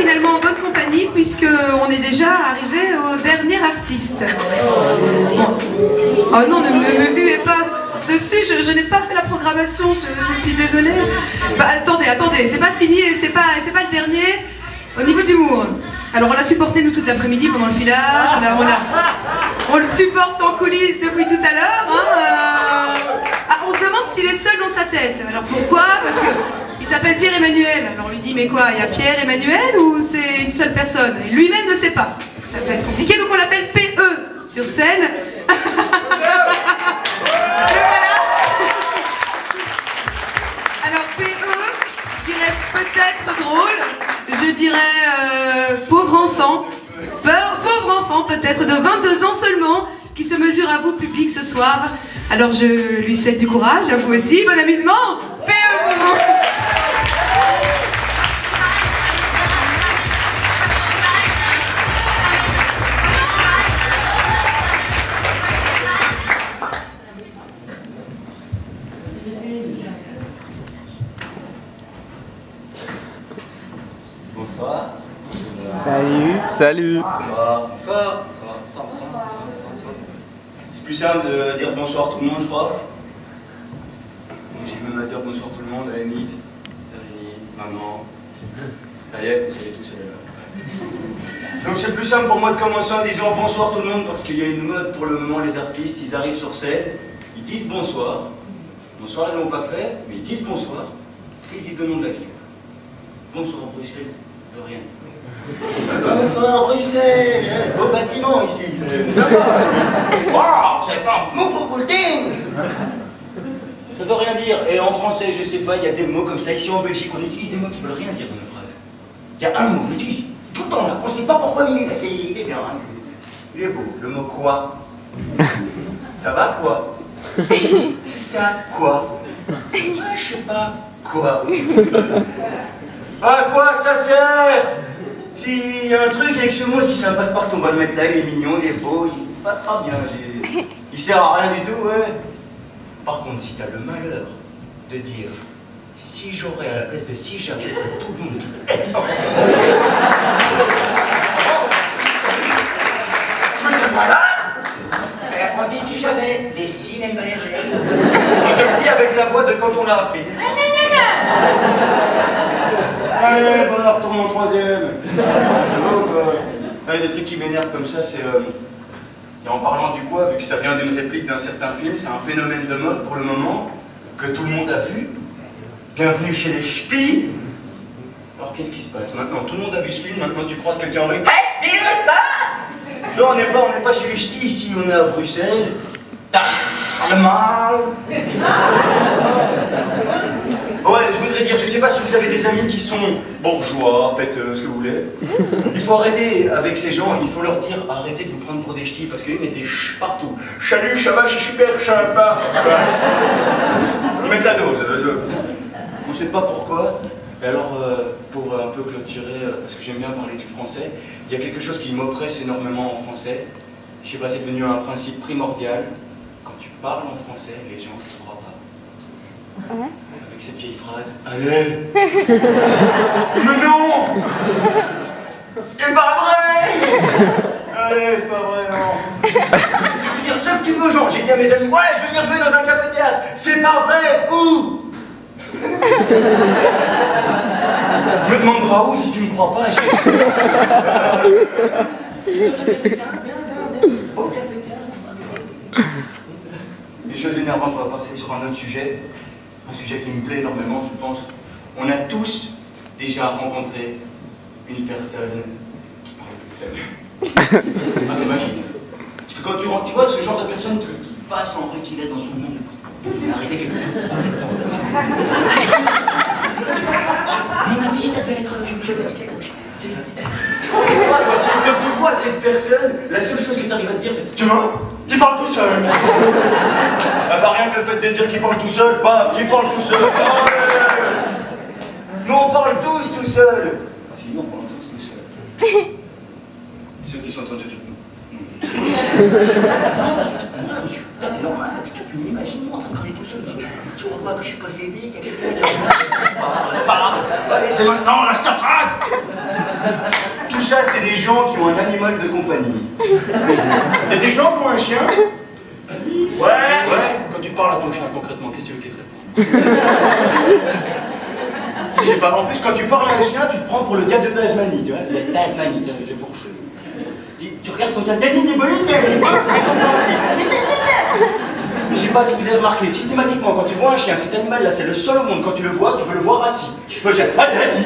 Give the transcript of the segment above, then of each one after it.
finalement en bonne compagnie puisqu'on est déjà arrivé au dernier artiste. Oh non, ne me huez pas dessus, je n'ai pas fait la programmation, je suis désolée. Bah, attendez, c'est pas fini et c'est pas le dernier au niveau de l'humour. Alors on l'a supporté nous toute l'après-midi pendant le filage, on le supporte en coulisses depuis tout à l'heure. On se demande s'il est seul dans sa tête. Alors pourquoi? Parce que il s'appelle Pierre-Emmanuel. Alors on lui dit mais quoi, il y a Pierre-Emmanuel ou c'est une seule personne? Et lui-même ne sait pas. Ça peut être compliqué, donc on l'appelle PE sur scène. Alors PE, je dirais peut-être drôle, je dirais pauvre enfant peut-être de 22 ans seulement, qui se mesure à vous public ce soir. Alors je lui souhaite du courage, à vous aussi, bon amusement. PE pour vous. Bonsoir. Salut. Bonsoir. C'est plus simple de dire bonsoir tout le monde, je crois. J'ai même à dire bonsoir tout le monde, à la limite. Virginie, maman. Ça y est, vous savez tous. Donc c'est plus simple pour moi de commencer en disant bonsoir tout le monde parce qu'il y a une mode pour le moment, les artistes, ils arrivent sur scène, ils disent bonsoir. Bonsoir, ils ne l'ont pas fait, mais ils disent bonsoir. Et ils disent le nom de la ville. Bonsoir Bruxelles, ça veut rien dire. Bonsoir Bruxelles, beau bâtiment ici. Wow, c'est un nouveau building. Ça veut rien dire. Et en français, je sais pas, il y a des mots comme ça. Ici en Belgique, on utilise des mots qui veulent rien dire dans une phrase. Il y a un mot, on l'utilise tout le temps là. On ne sait pas pourquoi, mais il est bien. Hein. Il est beau. Le mot quoi? Ça va quoi? C'est ça, quoi? Je sais pas, quoi? À quoi ça sert? S'il y a un truc avec ce mot, si c'est un passe-partout, on va le mettre là, il est mignon, il est beau, il passera bien. Il sert à rien du tout, ouais. Par contre, si t'as le malheur de dire si j'aurais à la place de si j'avais, tout le monde dit. On dit si j'avais, les si n'aiment pas les règles. On te le dit avec la voix de quand on l'a appris. Allez, bon, retourne en troisième. Un des trucs qui m'énerve comme ça, c'est en parlant du quoi, vu que ça vient d'une réplique d'un certain film, c'est un phénomène de mode pour le moment, que tout le monde a vu. Bienvenue chez les ch'tis. Alors qu'est-ce qui se passe maintenant? Tout le monde a vu ce film, maintenant tu croises quelqu'un en rue. Hey, minute, hein? Non, on n'est pas chez les ch'tis ici, on est à Bruxelles. Le mal. Ouais, je voudrais dire, je sais pas si vous avez des amis qui sont bourgeois, pèteux, ce que vous voulez. Il faut arrêter avec ces gens, il faut leur dire arrêtez de vous prendre pour des ch'tis parce qu'ils mettent des ch partout. Salut, ça va, je suis super sympa. Vous mettez la dose. On ne sait pas pourquoi. Et alors, pour un peu clôturer, parce que j'aime bien parler du français, il y a quelque chose qui m'oppresse énormément en français. Je sais pas, c'est devenu un principe primordial. Quand tu parles en français, les gens ne te croient pas. Avec cette vieille phrase, allez. Mais non. C'est pas vrai. Allez, c'est pas vrai, non. Tu peux dire ce que tu veux aux gens. J'ai dit à mes amis, ouais, je vais venir jouer dans un café-théâtre. C'est pas vrai. Où? Je me demanderas où si tu me crois pas. Les choses énervantes, on va passer sur un autre sujet. Un sujet qui me plaît énormément, je pense. On a tous déjà rencontré une personne qui parle toute seule. Ah, c'est magique. Parce que quand tu vois ce genre de personne qui passe en rue, qui est dans son monde, arrêtez quelque chose. Mon avis, ça devait être. Je vais avec la gauche. C'est ça. Quand tu vois cette personne, la seule chose que tu arrives à te dire, c'est tu vois, il parle tout seul. Pas rien que le fait de dire qu'il parle tout seul, paf, qu'il parle tout seul. Nous on parle tous tout seul. Si, on parle tous tout seul. Ceux qui sont en train de dire c'est normal, tu m'imagines moi en train de parler tout seul. Tu vois quoi, que je suis possédé, qu'il y a quelqu'un qui parle. Allez, c'est maintenant, lâche ta phrase. Tout ça, c'est des gens qui ont un animal de compagnie. Il y a des gens qui ont un chien. Ouais. Quand tu parles à ton chien, concrètement, qu'est-ce que tu veux qu'il te réponde? Je sais pas, en plus, quand tu parles à un chien, tu te prends pour le diable de Tasmanie, tu vois. La Tasmanie, je fourche. Tu regardes ton diable, je sais pas si vous avez remarqué, systématiquement, quand tu vois un chien, cet animal-là, c'est le seul au monde, quand tu le vois, tu veux le voir assis. Tu veux le dire, allez, assis.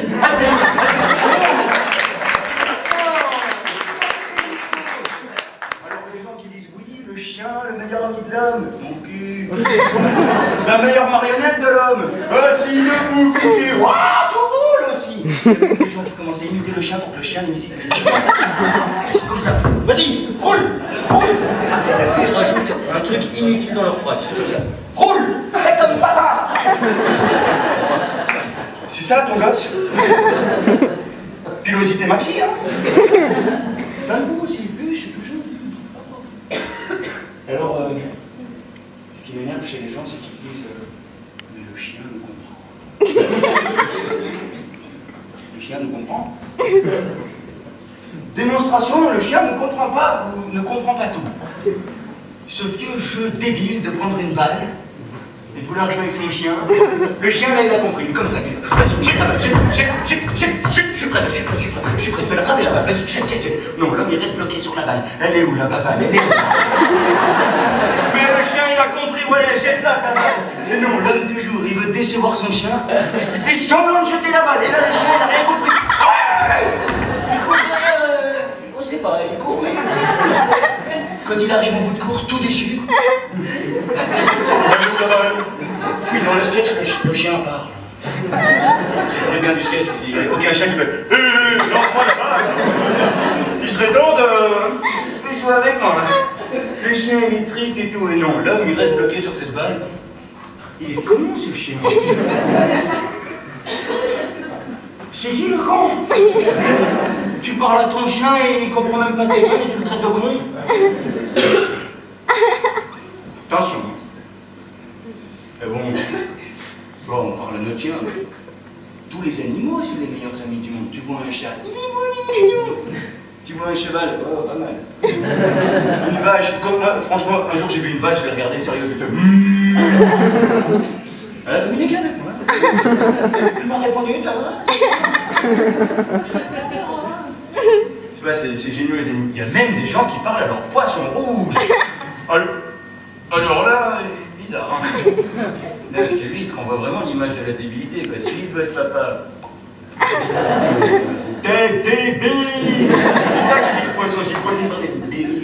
Alors les gens qui disent, oui, le chien, le meilleur ami de l'homme, mon cul. La meilleure marionnette de l'homme. Assis, debout, couché, waouh, trop beau, là aussi. Les gens qui commencent à imiter le chien pour que le chien imite les yeux. C'est comme ça. Vas-y, roule. Ils rajoutent un truc inutile dans leur phrase, c'est comme ça. Roule! Fais comme papa! C'est ça ton gosse? Pilosité maxi, hein? Plein de goût aussi, bûche, tout jeune. Alors, ce qui m'énerve chez les gens, c'est qu'ils disent mais le chien nous comprend. Le chien nous comprend? Démonstration, le chien ne comprend pas tout. Ce vieux jeu débile de prendre une balle et de vouloir jouer avec son chien, le chien là il a compris, comme ça. Vas-y, jette la balle, jette, je suis prêt, fais l'attraper la balle, vas-y, jette. Non, l'homme il reste bloqué sur la balle. Elle est où la balle? Elle est où? Mais le chien il a compris, voilà, jette-la ta balle. Et non, l'homme toujours, il veut décevoir son chien, il fait semblant de jeter la balle, et là le chien il a rien compris. Il court on sait pas, il court, mais... Quand il arrive au bout de course, tout déçu. Oui, dans le sketch, le chien parle. C'est le bien du sketch, il n'y a aucun chien qui fait lance-moi la balle. Il serait temps de jouer avec moi. Le chien, il est triste et tout, et non, l'homme, il reste bloqué sur cette balle. Il est comment, ce chien? C'est qui le con? Tu parles à ton chien et il comprend même pas tes vannes et tu le traites de con. Attention. Mais bon, tu vois, on parle à notre chien. Tous les animaux, c'est les meilleurs amis du monde. Tu vois un chat, il est mignon. Tu vois un cheval, oh, pas mal. Une vache, comme moi, franchement, un jour j'ai vu une vache, je l'ai regardée sérieux, je lui ai fait Elle a communiqué avec moi. Elle m'a répondu, ça va. C'est génial les animaux. Il y a même des gens qui parlent à leur poisson rouge. Alors là, bizarre. Hein. Parce que lui, il te renvoie vraiment l'image de la débilité. Quoi. S'il veut être papa. T'es débile. C'est ça qu'il dit le poisson. J'ai pas dit de débile.